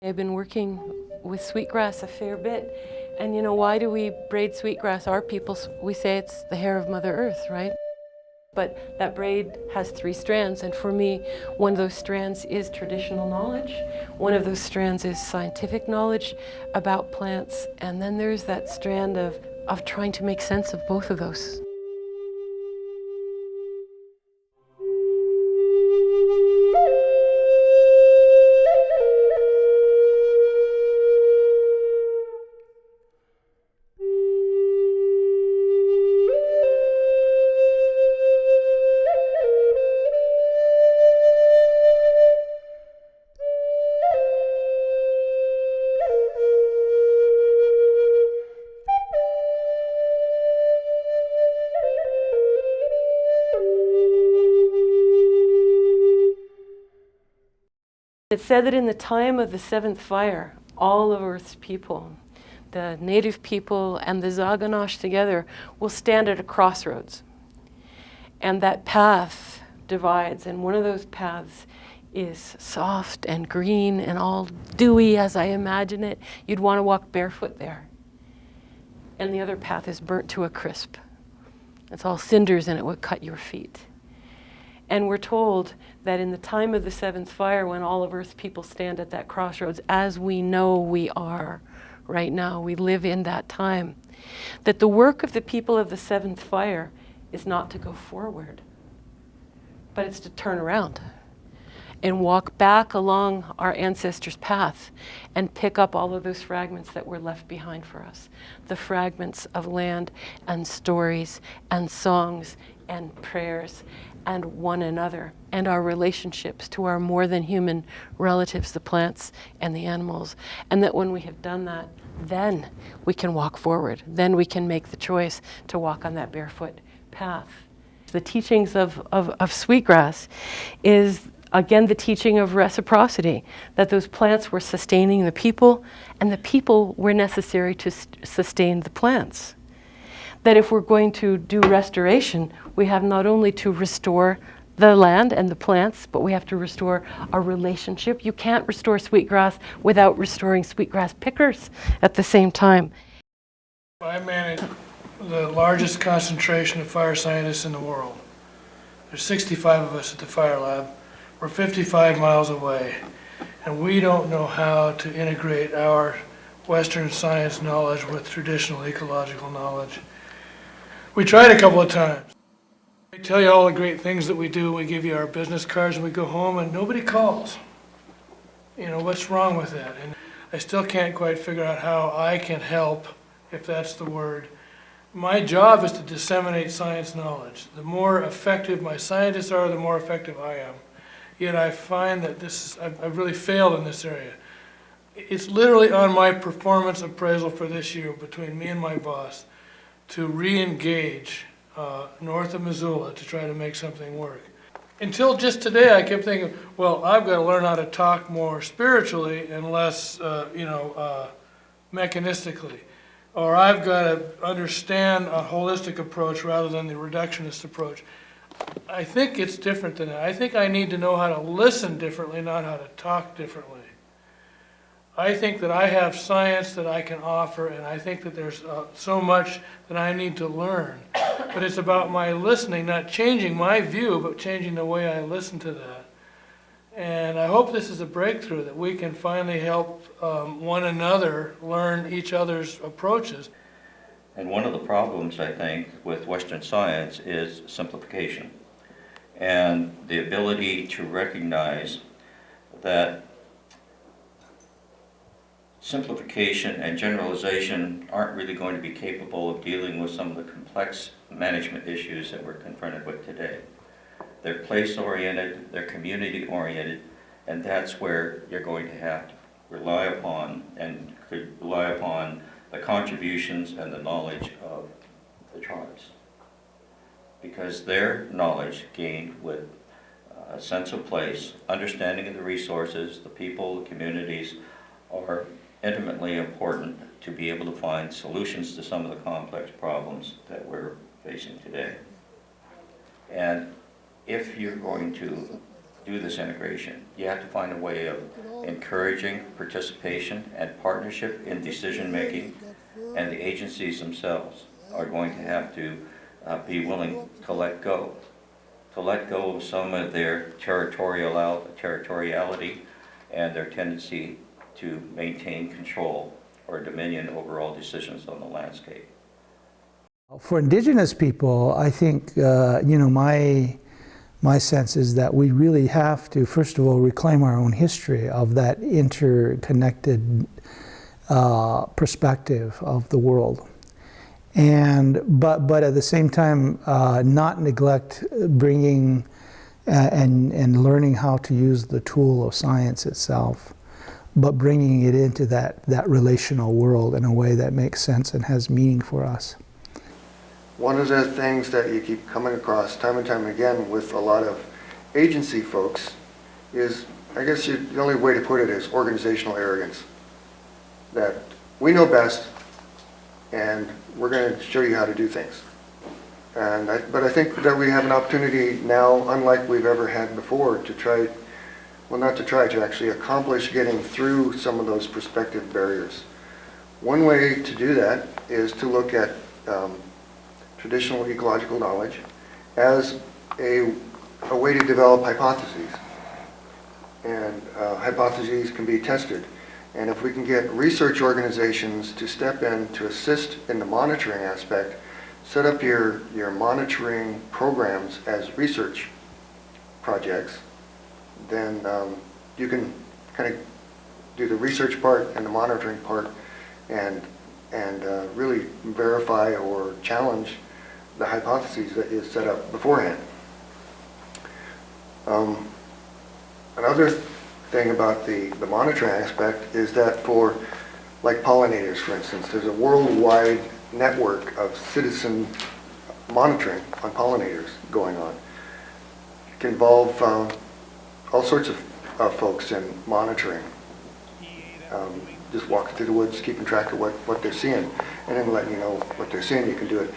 I've been working with sweetgrass a fair bit, and why do we braid sweetgrass? Our people, we say it's the hair of Mother Earth, right? But that braid has 3 strands, and for me, one of those strands is traditional knowledge, one of those strands is scientific knowledge about plants, and then there's that strand of trying to make sense of both of those. It said that in the time of the 7th fire, all of Earth's people, the native people and the Zaganash together, will stand at a crossroads. And that path divides, and one of those paths is soft and green and all dewy as I imagine it. You'd want to walk barefoot there. And the other path is burnt to a crisp. It's all cinders and it would cut your feet. And we're told that in the time of the 7th fire, when all of Earth's people stand at that crossroads, as we know we are right now, we live in that time, that the work of the people of the 7th fire is not to go forward, but it's to turn around and walk back along our ancestors' path and pick up all of those fragments that were left behind for us. The fragments of land and stories and songs and prayers and one another and our relationships to our more than human relatives, the plants and the animals. And that when we have done that, then we can walk forward. Then we can make the choice to walk on that barefoot path. The teachings of sweetgrass is, again, the teaching of reciprocity, that those plants were sustaining the people and the people were necessary to sustain the plants. That if we're going to do restoration, we have not only to restore the land and the plants, but we have to restore our relationship. You can't restore sweetgrass without restoring sweetgrass pickers at the same time. I manage the largest concentration of fire scientists in the world. There's 65 of us at the fire lab. We're 55 miles away, and we don't know how to integrate our Western science knowledge with traditional ecological knowledge. We tried a couple of times. We tell you all the great things that we do. We give you our business cards and we go home and nobody calls. What's wrong with that? And I still can't quite figure out how I can help, if that's the word. My job is to disseminate science knowledge. The more effective my scientists are, the more effective I am. Yet I find that I've really failed in this area. It's literally on my performance appraisal for this year between me and my boss to re-engage north of Missoula to try to make something work. Until just today, I kept thinking, well, I've got to learn how to talk more spiritually and less, mechanistically. Or I've got to understand a holistic approach rather than the reductionist approach. I think it's different than that. I think I need to know how to listen differently, not how to talk differently. I think that I have science that I can offer, and I think that there's so much that I need to learn. But it's about my listening, not changing my view, but changing the way I listen to that. And I hope this is a breakthrough, that we can finally help one another learn each other's approaches. And one of the problems, I think, with Western science is simplification and the ability to recognize that simplification and generalization aren't really going to be capable of dealing with some of the complex management issues that we're confronted with today. They're place-oriented, they're community-oriented, and that's where you're going to have to rely upon the contributions and the knowledge of the tribes. Because their knowledge gained with a sense of place, understanding of the resources, the people, the communities, are intimately important to be able to find solutions to some of the complex problems that we're facing today. And if you're going to do this integration. You have to find a way of encouraging participation and partnership in decision-making, and the agencies themselves are going to have to be willing to let go of some of their territoriality and their tendency to maintain control or dominion over all decisions on the landscape. For Indigenous people, I think, my sense is that we really have to, first of all, reclaim our own history of that interconnected perspective of the world. But at the same time, not neglect bringing and learning how to use the tool of science itself, but bringing it into that relational world in a way that makes sense and has meaning for us. One of the things that you keep coming across time and time again with a lot of agency folks is, I guess the only way to put it is organizational arrogance. That we know best and we're going to show you how to do things. But I think that we have an opportunity now, unlike we've ever had before, to try, well, not to try, to actually accomplish getting through some of those perspective barriers. One way to do that is to look at traditional ecological knowledge as a way to develop hypotheses. And hypotheses can be tested. And if we can get research organizations to step in to assist in the monitoring aspect, set up your monitoring programs as research projects, then you can kind of do the research part and the monitoring part and really verify or challenge the hypotheses that you set up beforehand. Another thing about the monitoring aspect is that for, like pollinators, for instance, there's a worldwide network of citizen monitoring on pollinators going on. It can involve all sorts of folks in monitoring. Just walking through the woods, keeping track of what they're seeing, and then letting you know what they're seeing. You can do it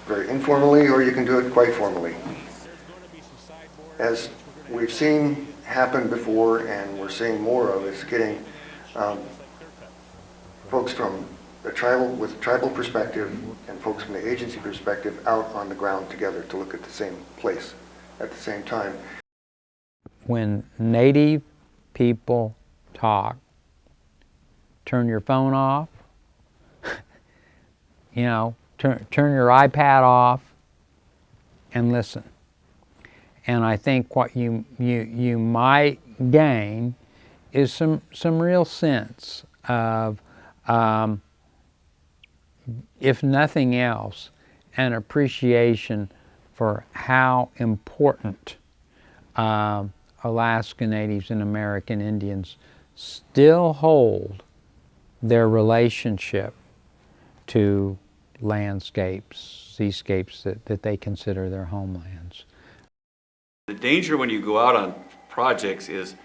very informally, or you can do it quite formally. As we've seen happen before, and we're seeing more of, is getting folks from the tribal perspective and folks from the agency perspective out on the ground together to look at the same place at the same time. When Native people talk, turn your phone off, turn your iPad off and listen. And I think what you might gain is some real sense of, if nothing else, an appreciation for how important Alaska Natives and American Indians still hold their relationship to landscapes, seascapes that they consider their homelands. The danger when you go out on projects is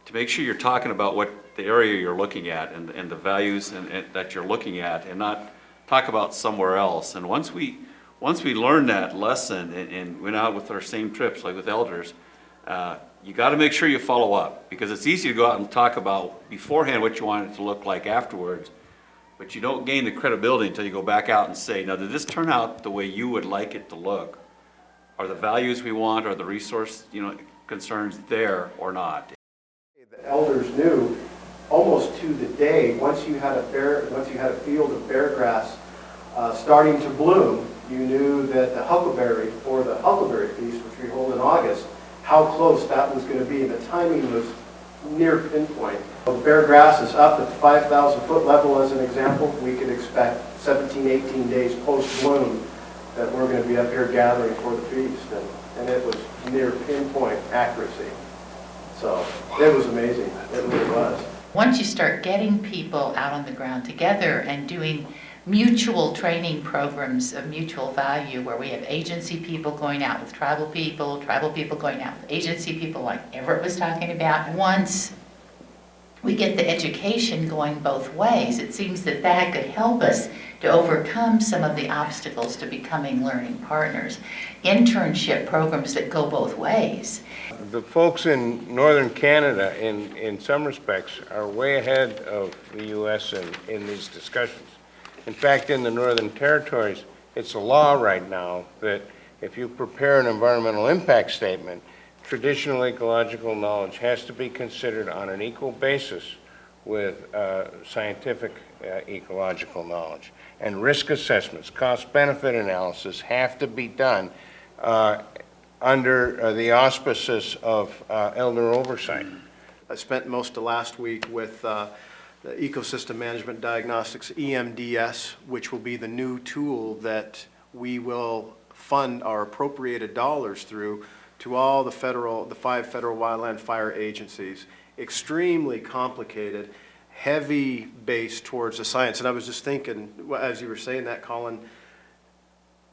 to make sure you're talking about what the area you're looking at and the values and that you're looking at, and not talk about somewhere else. And once we learned that lesson and went out with our same trips, like with elders, you got to make sure you follow up, because it's easy to go out and talk about beforehand what you want it to look like afterwards, but you don't gain the credibility until you go back out and say, now, did this turn out the way you would like it to look? Are the values we want, are the resource concerns there or not? The elders knew almost to the day, once you had a field of bear grass starting to bloom, you knew that the huckleberry, for the huckleberry feast, which we hold in August, how close that was going to be. The timing was near pinpoint. The bear grass is up at the 5,000 foot level as an example. We could expect 17, 18 days post-bloom that we're going to be up here gathering for the feast. And it was near pinpoint accuracy. So it was amazing. It really was. Once you start getting people out on the ground together and doing mutual training programs of mutual value, where we have agency people going out with tribal people going out with agency people, like Everett was talking about, once we get the education going both ways. It seems that that could help us to overcome some of the obstacles to becoming learning partners. Internship programs that go both ways. The folks in northern Canada, in some respects, are way ahead of the U.S. in these discussions. In fact, in the Northern Territories, it's a law right now that if you prepare an environmental impact statement, traditional ecological knowledge has to be considered on an equal basis with scientific ecological knowledge. And risk assessments, cost-benefit analysis have to be done under the auspices of elder oversight. I spent most of last week with the Ecosystem Management Diagnostics, EMDS, which will be the new tool that we will fund our appropriated dollars through to all the 5 federal wildland fire agencies. Extremely complicated, heavy base towards the science. And I was just thinking, as you were saying that, Colin,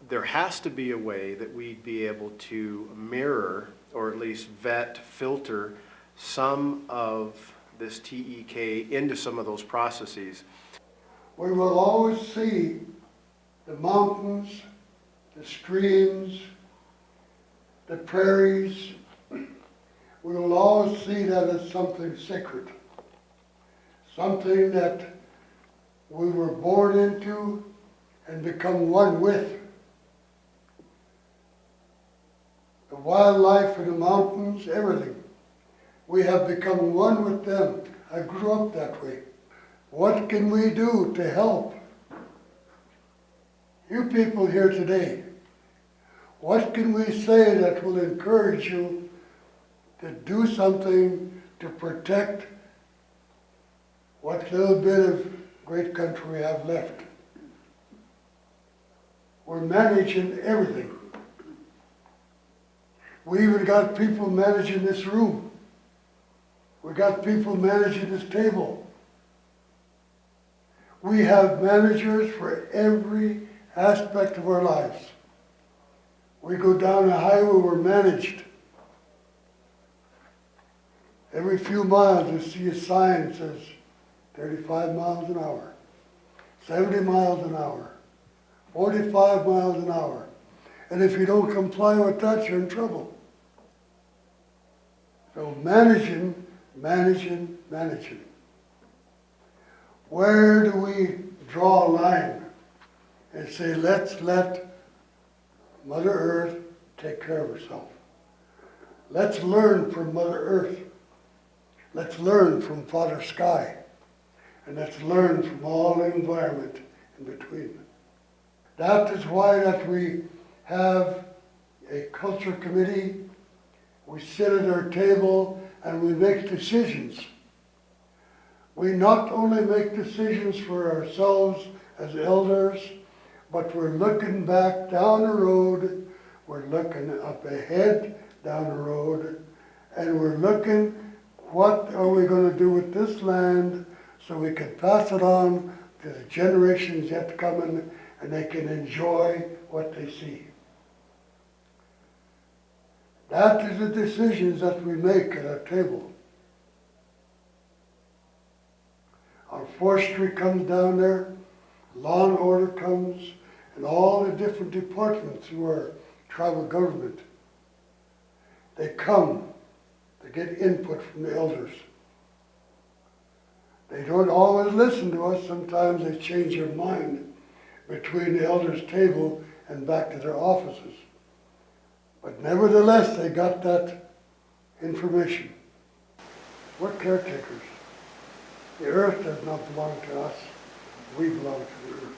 there has to be a way that we'd be able to mirror, or at least vet, filter some of this TEK into some of those processes. We will always see the mountains, the streams, the prairies. We will always see that as something sacred, something that we were born into and become one with. The wildlife and the mountains, everything. We have become one with them. I grew up that way. What can we do to help you people here today? What can we say that will encourage you to do something to protect what little bit of great country we have left? We're managing everything. We even got people managing this room. We got people managing this table. We have managers for every aspect of our lives. We go down a highway, we're managed. Every few miles you see a sign that says 35 miles an hour, 70 miles an hour, 45 miles an hour. And if you don't comply with that, you're in trouble. So managing. Where do we draw a line and say, let's let Mother Earth take care of herself? Let's learn from Mother Earth. Let's learn from Father Sky. And let's learn from all the environment in between. That is why that we have a culture committee. We sit at our table and we make decisions. We not only make decisions for ourselves as elders, but we're looking back down the road, we're looking up ahead down the road, and we're looking, what are we going to do with this land so we can pass it on to the generations yet coming and they can enjoy what they see. That is the decisions that we make at our table. Our forestry comes down there, law and order comes, and all the different departments who are tribal government. They come to get input from the elders. They don't always listen to us. Sometimes they change their mind between the elders' table and back to their offices. But nevertheless, they got that information. We're caretakers. The earth does not belong to us. We belong to the earth.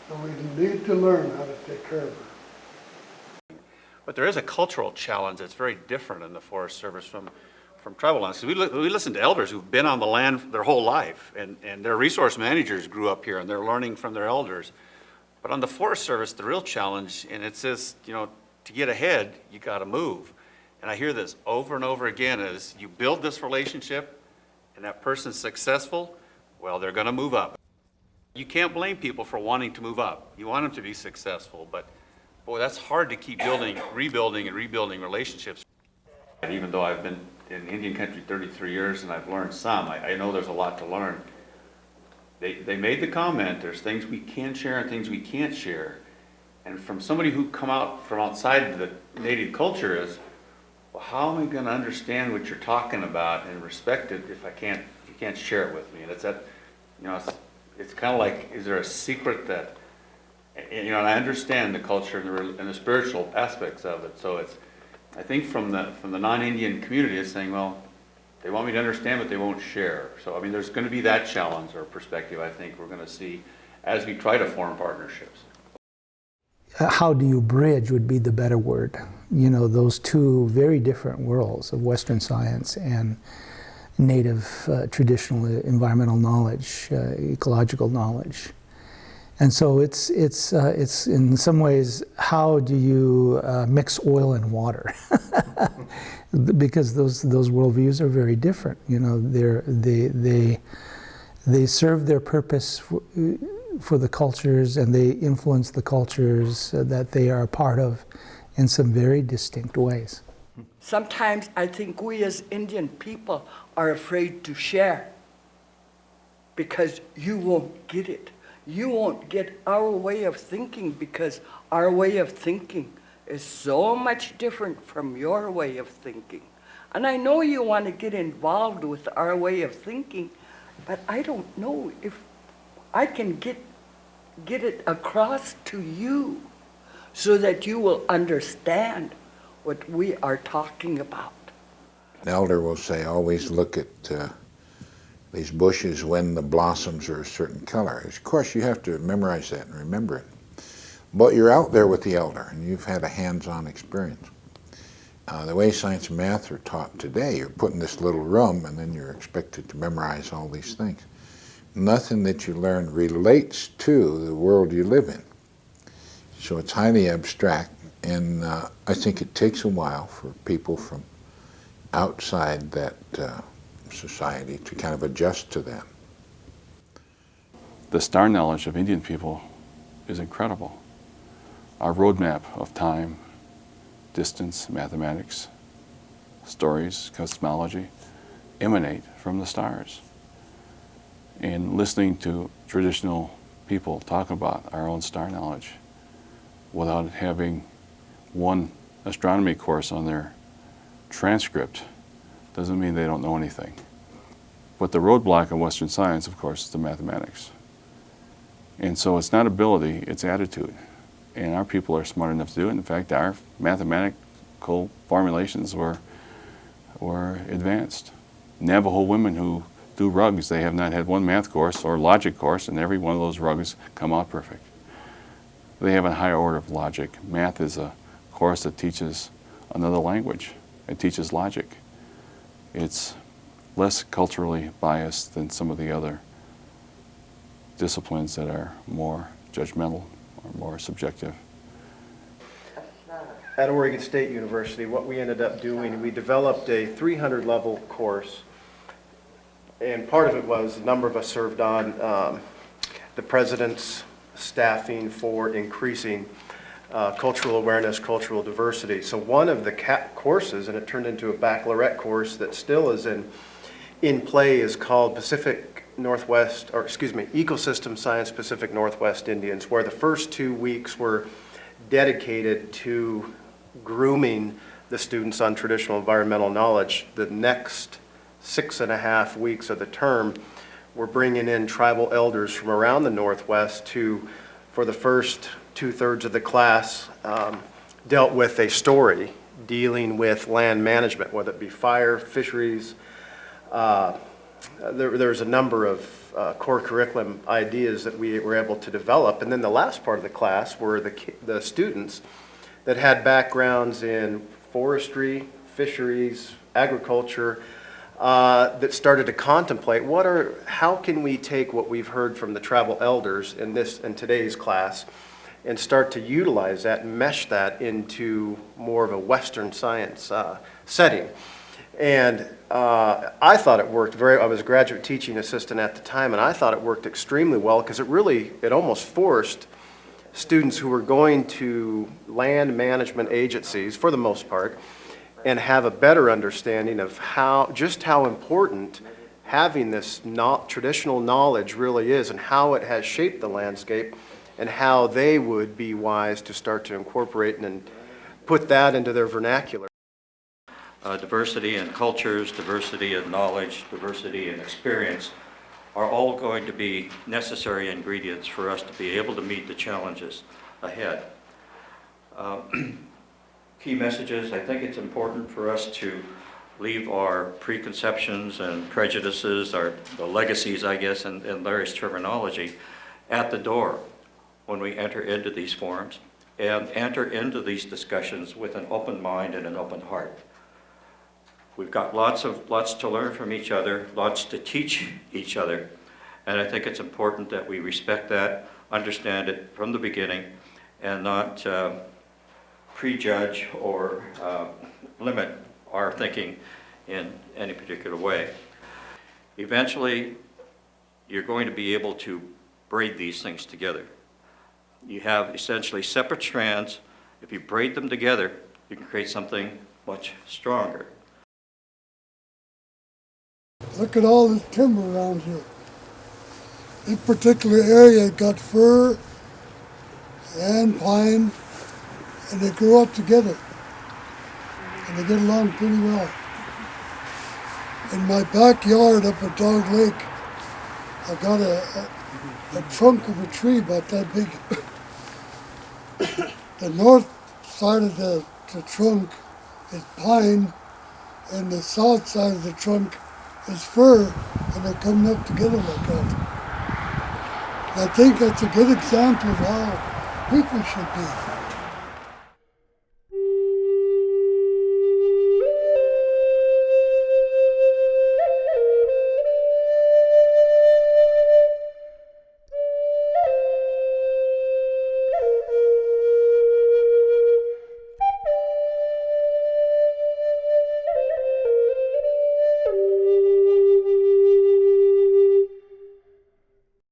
So we need to learn how to take care of her. But there is a cultural challenge that's very different in the Forest Service from tribal lands. We listen to elders who've been on the land their whole life, and their resource managers grew up here, and they're learning from their elders. But on the Forest Service, the real challenge, and it says, to get ahead, you got to move. And I hear this over and over again, is you build this relationship, and that person's successful, well, they're going to move up. You can't blame people for wanting to move up. You want them to be successful, but boy, that's hard to keep rebuilding and rebuilding relationships. Even though I've been in Indian country 33 years, and I've learned some. I know there's a lot to learn. They made the comment, there's things we can share and things we can't share. And from somebody who come out from outside the native culture is, well, how am I going to understand what you're talking about and respect it if you can't share it with me? And it's that, you know, it's kind of like, is there a secret that, you know, and I understand the culture and the spiritual aspects of it. So it's, I think from the non-Indian community, it's saying, well, they want me to understand, but they won't share. So I mean, there's going to be that challenge or perspective. I think we're going to see as we try to form partnerships. How do you bridge would be the better word. You know, those two very different worlds of Western science and native traditional environmental knowledge, ecological knowledge. And so it's in some ways, how do you mix oil and water? Because those worldviews are very different. You know, they serve their purpose for the cultures, and they influence the cultures that they are a part of in some very distinct ways. Sometimes I think we as Indian people are afraid to share because you won't get it. You won't get our way of thinking because our way of thinking is so much different from your way of thinking. And I know you want to get involved with our way of thinking, but I don't know if I can get it across to you so that you will understand what we are talking about. An elder will say, always look at these bushes when the blossoms are a certain color. Of course, you have to memorize that and remember it. But you're out there with the elder, and you've had a hands-on experience. The way science and math are taught today, you're put in this little room, and then you're expected to memorize all these things. Nothing that you learn relates to the world you live in. So it's highly abstract, and I think it takes a while for people from outside that society to kind of adjust to that. The star knowledge of Indian people is incredible. Our roadmap of time, distance, mathematics, stories, cosmology emanate from the stars. And listening to traditional people talk about our own star knowledge without having one astronomy course on their transcript doesn't mean they don't know anything. But the roadblock of Western science, of course, is the mathematics. And so it's not ability, it's attitude. And our people are smart enough to do it. In fact, our mathematical formulations were advanced. Navajo women who do rugs, they have not had one math course or logic course, and every one of those rugs come out perfect. They have a higher order of logic. Math is a course that teaches another language. It teaches logic. It's less culturally biased than some of the other disciplines that are more judgmental or more subjective. At Oregon State University, what we ended up doing, we developed a 300-level course, and part of it was a number of us served on the president's staffing for increasing cultural awareness, cultural diversity. So one of the courses, and it turned into a baccalaureate course that still is in play, is called Ecosystem Science Pacific Northwest Indians, where the first 2 weeks were dedicated to grooming the students on traditional environmental knowledge. The next 6.5 weeks of the term, we're bringing in tribal elders from around the Northwest to, for the first 2/3 of the class, dealt with a story dealing with land management, whether it be fire, fisheries. There's a number of core curriculum ideas that we were able to develop. And then the last part of the class were the students that had backgrounds in forestry, fisheries, agriculture, that started to contemplate how can we take what we've heard from the tribal elders in today's class and start to utilize that and mesh that into more of a Western science setting. And I thought it worked I was a graduate teaching assistant at the time, and I thought it worked extremely well because it almost forced students who were going to land management agencies, for the most part, and have a better understanding of just how important having this traditional knowledge really is, and how it has shaped the landscape, and how they would be wise to start to incorporate and put that into their vernacular. Diversity in cultures, diversity in knowledge, diversity in experience are all going to be necessary ingredients for us to be able to meet the challenges ahead. Key messages: I think it's important for us to leave our preconceptions and prejudices, the legacies, I guess, in Larry's terminology, at the door when we enter into these forums, and enter into these discussions with an open mind and an open heart. We've got lots to learn from each other, lots to teach each other, and I think it's important that we respect that, understand it from the beginning, and not prejudge or limit our thinking in any particular way. Eventually, you're going to be able to braid these things together. You have essentially separate strands. If you braid them together, you can create something much stronger. Look at all this timber around here. This particular area got fir and pine, and they grow up together, and they get along pretty well. In my backyard up at Dog Lake, I got a trunk of a tree about that big. The north side of the trunk is pine, and the south side of the trunk is fir, and they're coming up together like that. And I think that's a good example of how people should be.